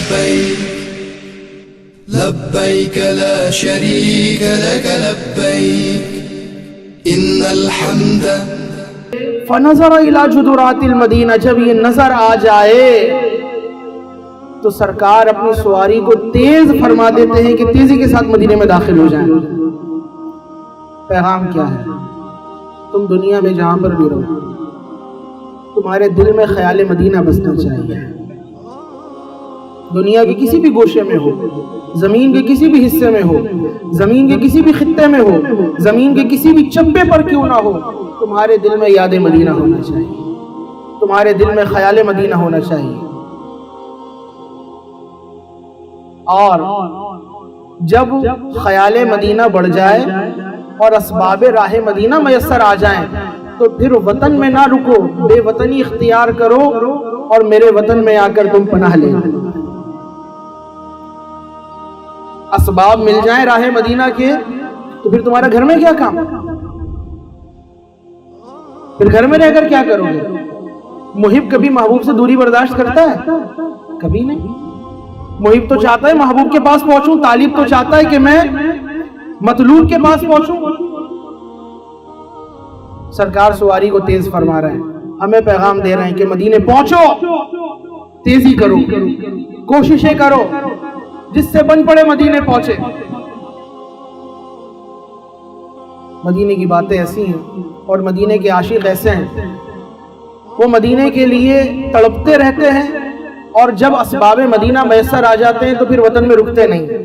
لبيك لبيك لا شريك لك لبيك إن الحمد. فنظر إلى جدرات المدینہ، جب یہ نظر آ جائے تو سرکار اپنی سواری کو تیز فرما دیتے ہیں کہ تیزی کے ساتھ مدینے میں داخل ہو جائیں. پیغام کیا ہے؟ تم دنیا میں جہاں پر بھی رہو، تمہارے دل میں خیال مدینہ بسنا چاہیے. دنیا کے کسی بھی گوشے میں ہو، زمین کے کسی بھی حصے میں ہو، زمین کے کسی بھی خطے میں ہو، زمین کے کسی بھی چپے پر کیوں نہ ہو، تمہارے دل میں یاد مدینہ ہونا چاہیے، تمہارے دل میں خیال مدینہ ہونا چاہیے. اور جب خیال مدینہ بڑھ جائے اور اسباب راہ مدینہ میسر آ جائیں تو پھر وطن میں نہ رکو، بے وطنی اختیار کرو اور میرے وطن میں آ کر تم پناہ لے. اسباب مل جائیں راہ مدینہ کے تو پھر تمہارا گھر میں کیا کام؟ پھر گھر میں رہ کر کیا کرو گے؟ محب کبھی محبوب سے دوری برداشت کرتا ہے؟ کبھی نہیں. محب تو چاہتا ہے محبوب کے پاس پہنچوں، طالب تو چاہتا ہے کہ میں مطلوب کے پاس پہنچوں. سرکار سواری کو تیز فرما رہے ہیں، ہمیں پیغام دے رہے ہیں کہ مدینے پہنچو، تیزی کرو، کوششیں کرو، جس سے بن پڑے مدینے پہنچے. مدینے کی باتیں ایسی ہیں اور مدینے کے عاشق ایسے ہیں، وہ مدینے کے لیے تڑپتے رہتے ہیں اور جب اسباب مدینہ میسر آ جاتے ہیں تو پھر وطن میں رکتے نہیں.